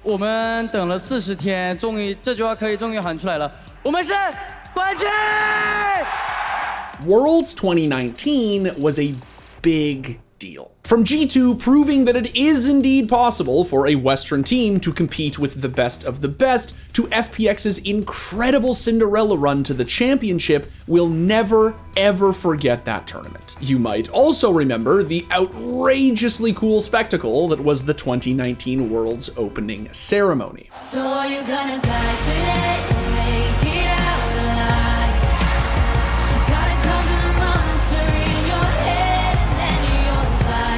我们等了40天，终于这句话可以终于喊出来了，我们是冠军。Worlds 2019 was a big deal. From G2 proving that it is indeed possible for a Western team to compete with the best of the best, to FPX's incredible Cinderella run to the championship, we'll never ever forget that tournament. You might also remember the outrageously cool spectacle that was the 2019 Worlds opening ceremony. So are you gonna die today? Make it out alive. You gotta calm the monster in your head, and then you'll fly,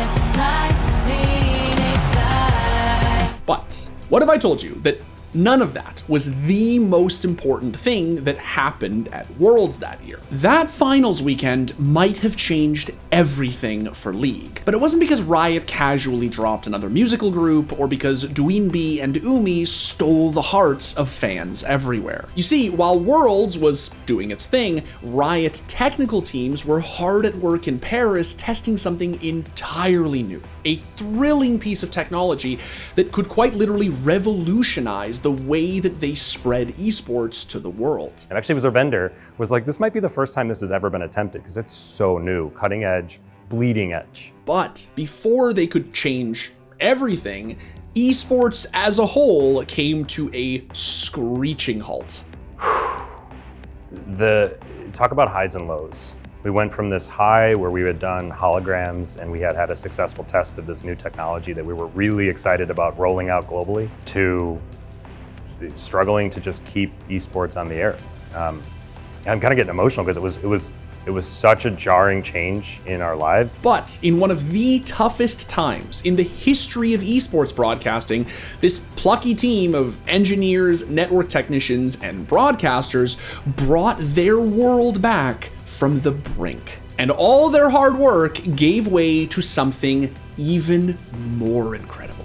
Phoenix fly. But what if I told you that none of that was the most important thing that happened at Worlds that year? That finals weekend might have changed everything for League. But it wasn't because Riot casually dropped another musical group or because Dwayne and Umi stole the hearts of fans everywhere. You see, while Worlds was doing its thing, Riot technical teams were hard at work in Paris testing something entirely new. A thrilling piece of technology that could quite literally revolutionize the way that they spread esports to the world. And actually, it was our vendor was like, this might be the first time this has ever been attempted because it's so new, cutting edge, bleeding edge. But before they could change everything, esports as a whole came to a screeching halt. Talk about highs and lows. We went from this high where we had done holograms and we had had a successful test of this new technology that we were really excited about rolling out globally, to struggling to just keep esports on the air. I'm kind of getting emotional because it was such a jarring change in our lives. But in one of the toughest times in the history of esports broadcasting, this plucky team of engineers, network technicians, and broadcasters brought their world back from the brink. And all their hard work gave way to something even more incredible.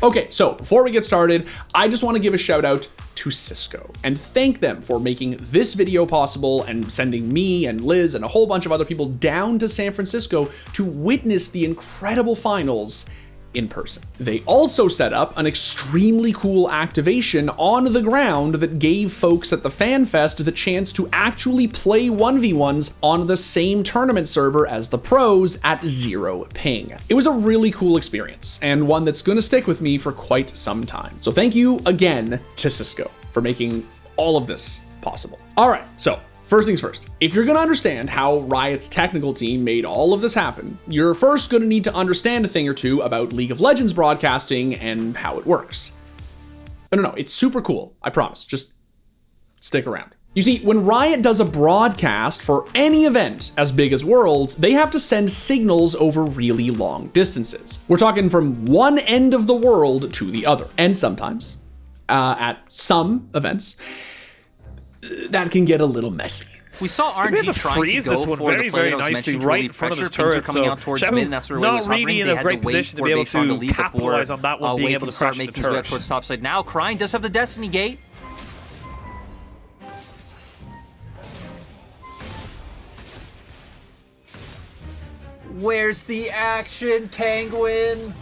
Okay, so before we get started, I just want to give a shout out to Cisco and thank them for making this video possible and sending me and Liz and a whole bunch of other people down to San Francisco to witness the incredible finals in person. They also set up an extremely cool activation on the ground that gave folks at the Fan Fest the chance to actually play 1v1s on the same tournament server as the pros at 0 ping. It was a really cool experience and one that's going to stick with me for quite some time. So thank you again to Cisco for making all of this possible. All right, so first things first, if you're gonna understand how Riot's technical team made all of this happen, you're first gonna need to understand a thing or two about League of Legends broadcasting and how it works. No, it's super cool, I promise, just stick around. You see, when Riot does a broadcast for any event as big as Worlds, they have to send signals over really long distances. We're talking from one end of the world to the other. And sometimes, at some events, that can get a little messy. We saw RNG trying to go for the play that was mentioned right in front of his turret, coming out towards mid, and that's where it was hovering. They had to wait for Baseon to leave before Wade could start making his way up towards topside. Now, Crying does have the Destiny Gate. Where's the action, Penguin?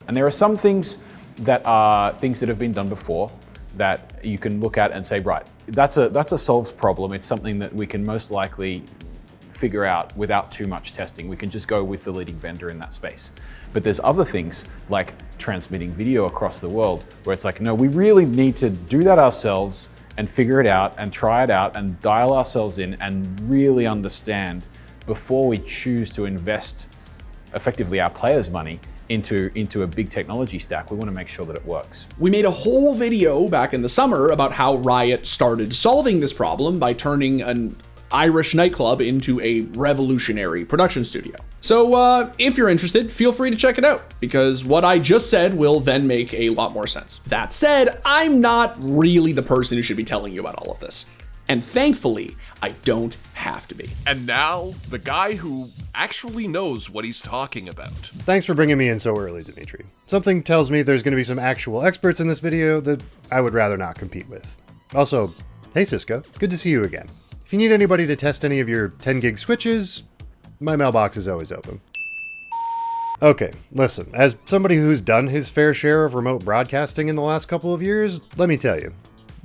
And there are some things that have been done before that you can look at and say, right, that's a solved problem. It's something that we can most likely figure out without too much testing. We can just go with the leading vendor in that space. But there's other things like transmitting video across the world where it's like, no, we really need to do that ourselves and figure it out and try it out and dial ourselves in and really understand before we choose to invest effectively our players' money into a big technology stack. We want to make sure that it works. We made a whole video back in the summer about how Riot started solving this problem by turning an Irish nightclub into a revolutionary production studio. So if you're interested, feel free to check it out, because what I just said will then make a lot more sense. That said, I'm not really the person who should be telling you about all of this. And thankfully, I don't have to be. And now, the guy who actually knows what he's talking about. Thanks for bringing me in so early, Dimitri. Something tells me there's going to be some actual experts in this video that I would rather not compete with. Also, hey Cisco, good to see you again. If you need anybody to test any of your 10 gig switches, my mailbox is always open. Okay, listen, as somebody who's done his fair share of remote broadcasting in the last couple of years, let me tell you,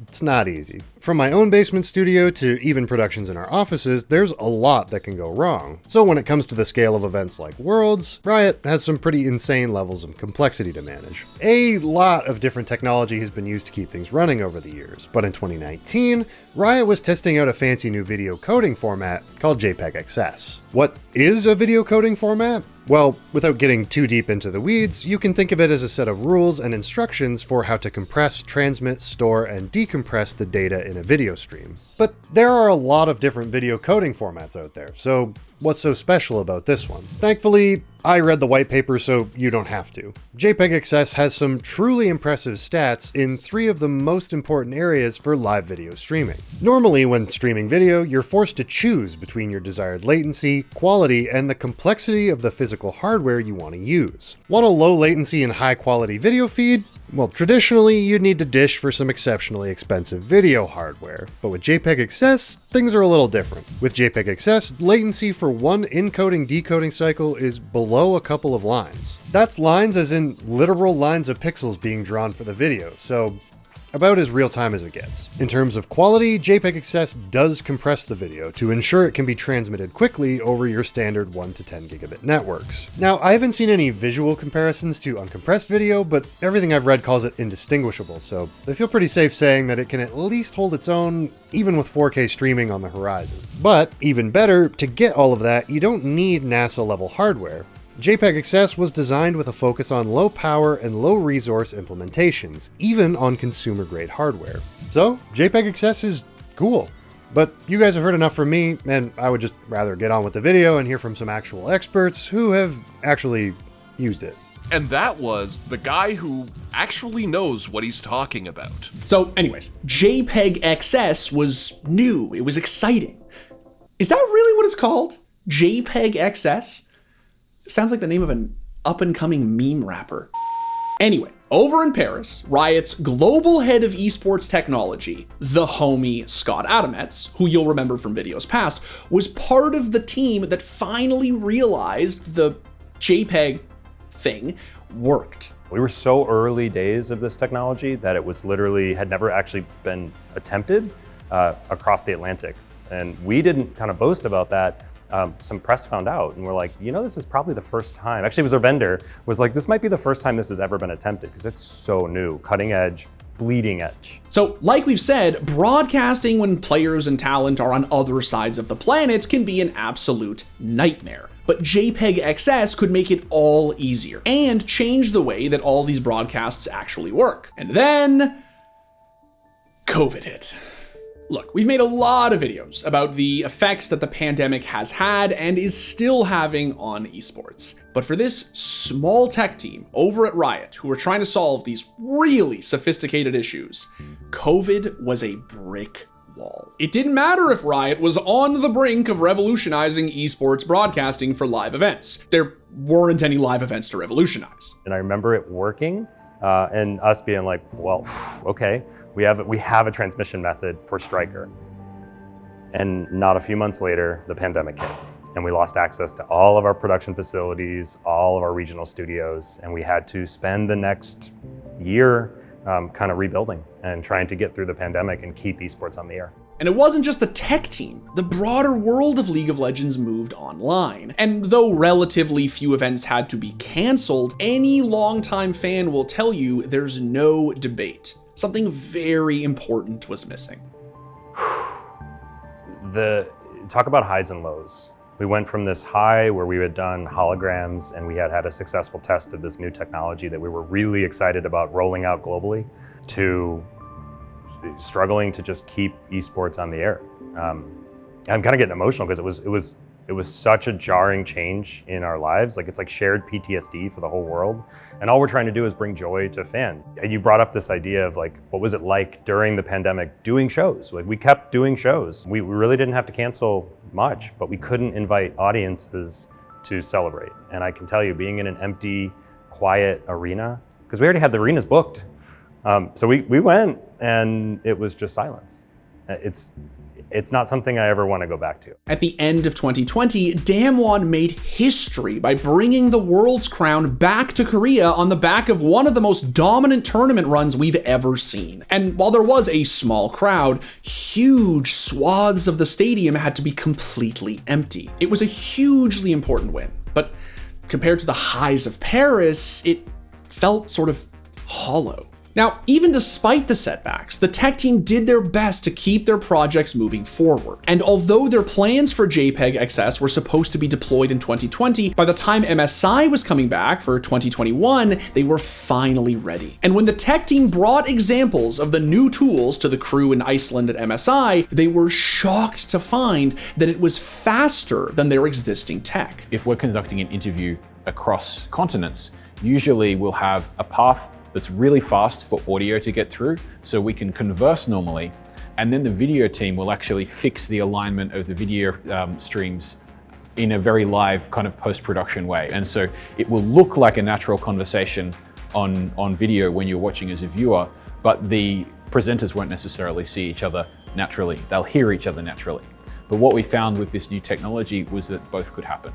it's not easy. From my own basement studio to even productions in our offices, there's a lot that can go wrong. So when it comes to the scale of events like Worlds, Riot has some pretty insane levels of complexity to manage. A lot of different technology has been used to keep things running over the years, but in 2019, Riot was testing out a fancy new video coding format called JPEG XS. What is a video coding format? Well, without getting too deep into the weeds, you can think of it as a set of rules and instructions for how to compress, transmit, store, and decompress the data in a video stream. But there are a lot of different video coding formats out there, so what's so special about this one? Thankfully, I read the white paper, so you don't have to. JPEG XS has some truly impressive stats in 3 of the most important areas for live video streaming. Normally, when streaming video, you're forced to choose between your desired latency, quality, and the complexity of the physical hardware you want to use. Want a low latency and high quality video feed? Well, traditionally, you'd need to dish for some exceptionally expensive video hardware, but with JPEG XS, things are a little different. With JPEG XS, latency for one encoding-decoding cycle is below a couple of lines. That's lines as in literal lines of pixels being drawn for the video, so about as real time as it gets. In terms of quality, JPEG XS does compress the video to ensure it can be transmitted quickly over your standard 1 to 10 gigabit networks. Now, I haven't seen any visual comparisons to uncompressed video, but everything I've read calls it indistinguishable, so I feel pretty safe saying that it can at least hold its own, even with 4K streaming on the horizon. But, even better, to get all of that, you don't need NASA-level hardware. JPEG XS was designed with a focus on low power and low resource implementations, even on consumer grade hardware. So, JPEG XS is cool. But you guys have heard enough from me, and I would just rather get on with the video and hear from some actual experts who have actually used it. And that was the guy who actually knows what he's talking about. So anyways, JPEG XS was new, it was exciting. Is that really what it's called? JPEG XS? Sounds like the name of an up-and-coming meme rapper. Anyway, over in Paris, Riot's global head of esports technology, the homie Scott Adametz, who you'll remember from videos past, was part of the team that finally realized the JPEG thing worked. We were so early days of this technology that it was literally, had never actually been attempted across the Atlantic. And we didn't kind of boast about that. Some press found out and we're like, you know, this is probably the first time. Actually, it was our vendor was like, this might be the first time this has ever been attempted because it's so new, cutting edge, bleeding edge. So like we've said, broadcasting when players and talent are on other sides of the planet can be an absolute nightmare. But JPEG XS could make it all easier and change the way that all these broadcasts actually work. And then COVID hit. Look, we've made a lot of videos about the effects that the pandemic has had and is still having on esports. But for this small tech team over at Riot, who are trying to solve these really sophisticated issues, COVID was a brick wall. It didn't matter if Riot was on the brink of revolutionizing esports broadcasting for live events. There weren't any live events to revolutionize. And I remember it working and us being like, well, okay. We have a transmission method for Striker. And not a few months later, the pandemic hit. And we lost access to all of our production facilities, all of our regional studios, and we had to spend the next year kind of rebuilding and trying to get through the pandemic and keep esports on the air. And it wasn't just the tech team. The broader world of League of Legends moved online. And though relatively few events had to be canceled, any longtime fan will tell you there's no debate. Something very important was missing. Talk about highs and lows. We went from this high where we had done holograms and we had had a successful test of this new technology that we were really excited about rolling out globally to struggling to just keep esports on the air. I'm kind of getting emotional because it was It was such a jarring change in our lives. Like, it's like shared PTSD for the whole world. And all we're trying to do is bring joy to fans. And you brought up this idea of like, what was it like during the pandemic doing shows? Like, we kept doing shows. We really didn't have to cancel much, but we couldn't invite audiences to celebrate. And I can tell you, being in an empty, quiet arena, because we already had the arenas booked. So we went and it was just silence. It's not something I ever want to go back to. At the end of 2020, Damwon made history by bringing the world's crown back to Korea on the back of one of the most dominant tournament runs we've ever seen. And while there was a small crowd, huge swaths of the stadium had to be completely empty. It was a hugely important win, but compared to the highs of Paris, it felt sort of hollow. Now, even despite the setbacks, the tech team did their best to keep their projects moving forward. And although their plans for JPEG XS were supposed to be deployed in 2020, by the time MSI was coming back for 2021, they were finally ready. And when the tech team brought examples of the new tools to the crew in Iceland at MSI, they were shocked to find that it was faster than their existing tech. If we're conducting an interview across continents, usually we'll have a path that's really fast for audio to get through, so we can converse normally, and then the video team will actually fix the alignment of the video streams in a very live kind of post-production way. And so it will look like a natural conversation on video when you're watching as a viewer, but the presenters won't necessarily see each other naturally. They'll hear each other naturally. But what we found with this new technology was that both could happen.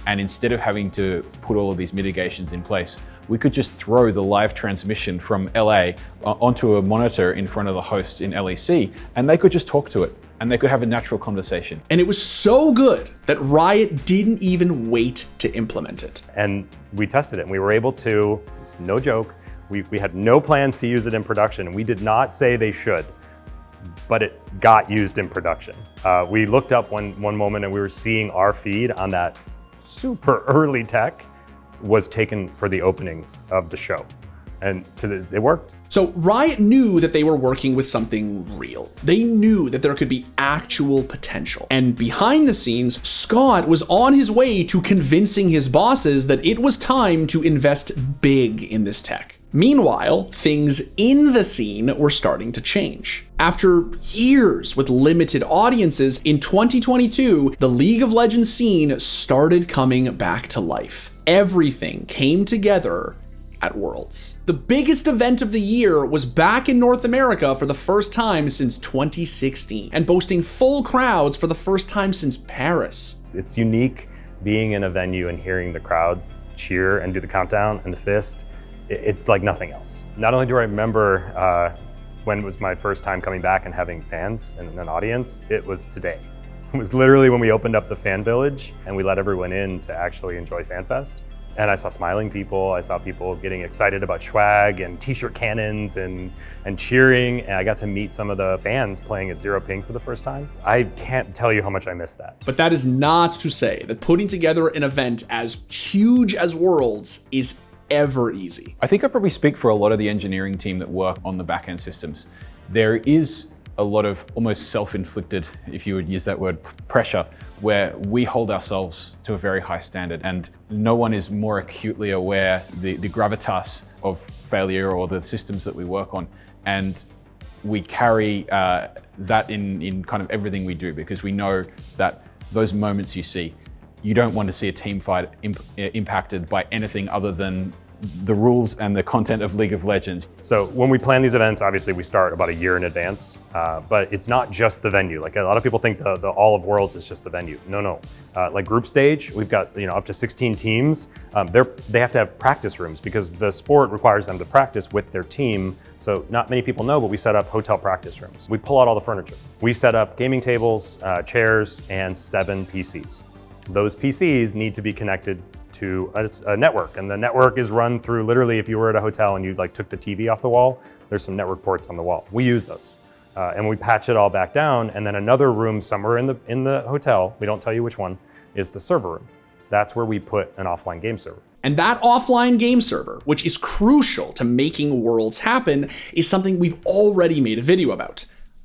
And instead of having to put all of these mitigations in place, we could just throw the live transmission from LA onto a monitor in front of the hosts in LEC, and they could just talk to it, and they could have a natural conversation. And it was so good that Riot didn't even wait to implement it. And we tested it, and we were able to, it's no joke, we had no plans to use it in production, and we did not say they should, but it got used in production. We looked up one moment and we were seeing our feed on that super early tech was taken for the opening of the show. And it worked. So Riot knew that they were working with something real. They knew that there could be actual potential. And behind the scenes, Scott was on his way to convincing his bosses that it was time to invest big in this tech. Meanwhile, things in the scene were starting to change. After years with limited audiences, in 2022, the League of Legends scene started coming back to life. Everything came together at Worlds. The biggest event of the year was back in North America for the first time since 2016, and boasting full crowds for the first time since Paris. It's unique being in a venue and hearing the crowd cheer and do the countdown and the fist. It's like nothing else. Not only do I remember when it was my first time coming back and having fans and an audience, it was today. It was literally when we opened up the fan village and we let everyone in to actually enjoy FanFest. And I saw smiling people, I saw people getting excited about swag and t-shirt cannons and cheering, and I got to meet some of the fans playing at Zero Ping for the first time. I can't tell you how much I missed that. But that is not to say that putting together an event as huge as Worlds is ever easy. I think I probably speak for a lot of the engineering team that work on the back-end systems. There is a lot of almost self-inflicted, if you would use that word, pressure, where we hold ourselves to a very high standard, and no one is more acutely aware the gravitas of failure or the systems that we work on. And we carry that in kind of everything we do, because we know that those moments you see, you don't want to see a team fight impacted by anything other than the rules and the content of League of Legends. So when we plan these events, obviously we start about a year in advance, but it's not just the venue. Like a lot of people think the All of Worlds is just the venue. No. Like group stage, we've got up to 16 teams. They have to have practice rooms because the sport requires them to practice with their team. So not many people know, but we set up hotel practice rooms. We pull out all the furniture. We set up gaming tables, chairs, and 7 PCs. Those PCs need to be connected to a network, and the network is run through, literally, if you were at a hotel and you took the TV off the wall, there's some network ports on the wall. We use those, and we patch it all back down, and then another room somewhere in the hotel, we don't tell you which one, is the server room. That's where we put an offline game server. And that offline game server, which is crucial to making Worlds happen, is something we've already made a video about.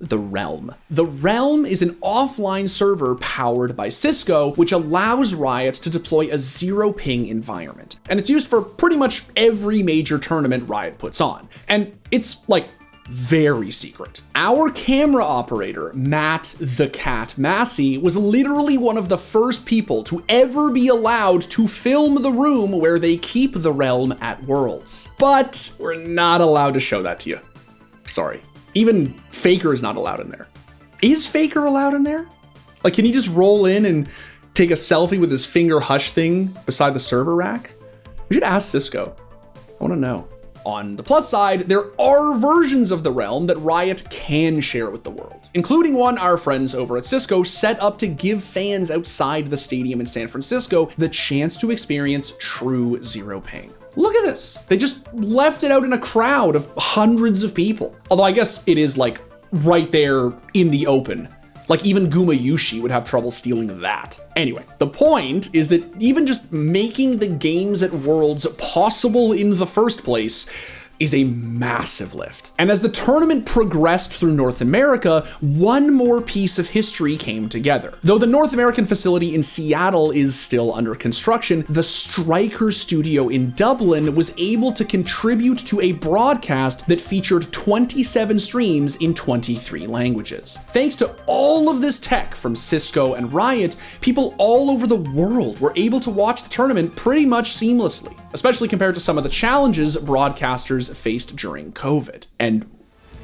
the Realm. The Realm is an offline server powered by Cisco, which allows Riot to deploy a zero ping environment. And it's used for pretty much every major tournament Riot puts on. And it's like very secret. Our camera operator, Matt the Cat Massey, was literally one of the first people to ever be allowed to film the room where they keep the Realm at Worlds. But we're not allowed to show that to you. Sorry. Even Faker is not allowed in there. Is Faker allowed in there? Like, can he just roll in and take a selfie with his finger hush thing beside the server rack? We should ask Cisco. I want to know. On the plus side, there are versions of the Realm that Riot can share with the world, including one our friends over at Cisco set up to give fans outside the stadium in San Francisco the chance to experience true zero ping. Look at this. They just left it out in a crowd of hundreds of people. Although I guess it is like right there in the open. Like even Gumayushi would have trouble stealing that. Anyway, the point is that even just making the games at Worlds possible in the first place is a massive lift. And as the tournament progressed through North America, one more piece of history came together. Though the North American facility in Seattle is still under construction, the Striker studio in Dublin was able to contribute to a broadcast that featured 27 streams in 23 languages. Thanks to all of this tech from Cisco and Riot, people all over the world were able to watch the tournament pretty much seamlessly, especially compared to some of the challenges broadcasters faced during COVID. And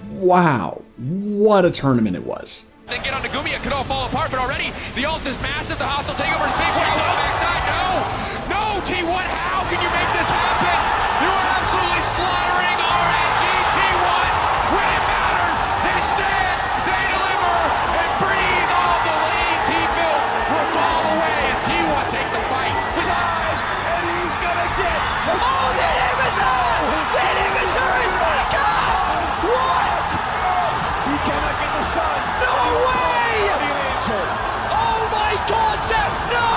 wow, what a tournament it was. They get on to Gumi, it could all fall apart, but already the ult is massive, the hostile takeover is big, shooting on the backside. No, T1, how can you make this happen? You are absolutely slaughtering RNG, T1, when it matters, they stand, they deliver, and breathe all the leads he built will fall away as T1 take the fight. And he's gonna get, oh, the inhibitor! The inhibitor is back up! What? He cannot get the stun. No way! Oh my god, Def, no!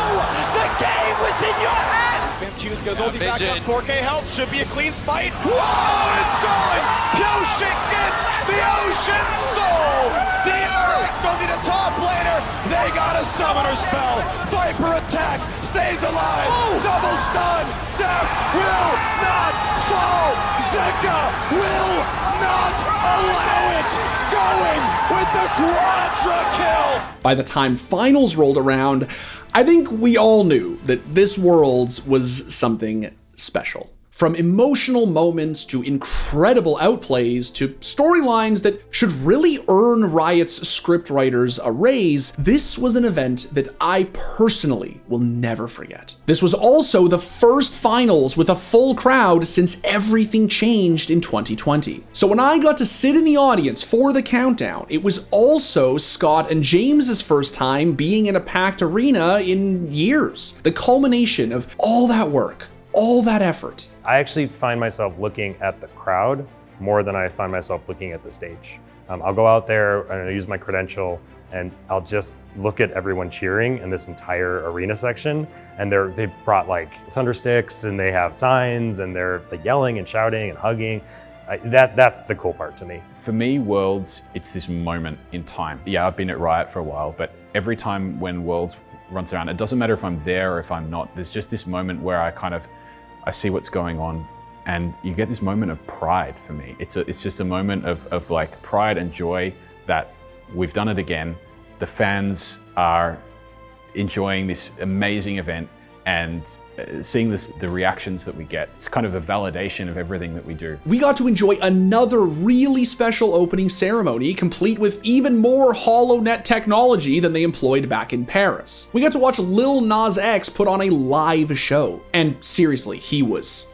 The game was in your hands! Q's goes ulti back up, 4K health, should be a clean smite. Whoa, it's done! Yoshik gets the Ocean Soul! DRX don't need a top laner, they got a summoner spell. Viper attack, stays alive, double stun, Def will not fall! Zeka will not allow it! Going with the quadra kill! By the time finals rolled around, I think we all knew that this Worlds was something special. From emotional moments to incredible outplays to storylines that should really earn Riot's scriptwriters a raise, this was an event that I personally will never forget. This was also the first finals with a full crowd since everything changed in 2020. So when I got to sit in the audience for the countdown, it was also Scott and James's first time being in a packed arena in years. The culmination of all that work, all that effort. I actually find myself looking at the crowd more than I find myself looking at the stage. I'll go out there and I'll use my credential and I'll just look at everyone cheering in this entire arena section. And they've brought like thunder sticks and they have signs and they're like yelling and shouting and hugging. That's the cool part to me. For me, Worlds, it's this moment in time. Yeah, I've been at Riot for a while, but every time when Worlds runs around, it doesn't matter if I'm there or if I'm not, there's just this moment where I see what's going on, and you get this moment of pride for me. It's just a moment of like pride and joy that we've done it again. The fans are enjoying this amazing event and seeing the reactions that we get. It's kind of a validation of everything that we do. We got to enjoy another really special opening ceremony, complete with even more HoloNet technology than they employed back in Paris. We got to watch Lil Nas X put on a live show, and seriously, he was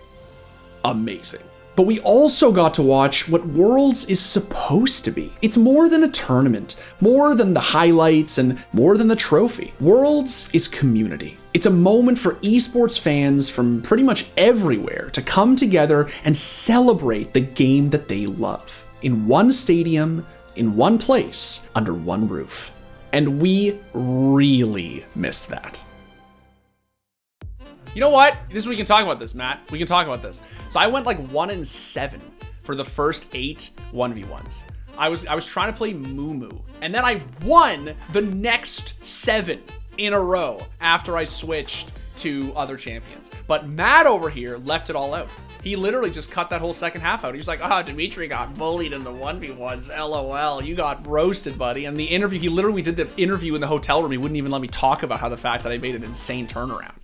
amazing. But we also got to watch what Worlds is supposed to be. It's more than a tournament, more than the highlights, and more than the trophy. Worlds is community. It's a moment for esports fans from pretty much everywhere to come together and celebrate the game that they love. In one stadium, in one place, under one roof. And we really missed that. You know what? We can talk about this, Matt. We can talk about this. So I went like 1-7 for the first 8 1v1s. I was trying to play Moo, and then I won the next 7 in a row after I switched to other champions. But Matt over here left it all out. He literally just cut that whole second half out. He's like, Dimitri got bullied in the 1v1s. LOL, you got roasted, buddy. And the interview, we did the interview in the hotel room. He wouldn't even let me talk about how the fact that I made an insane turnaround.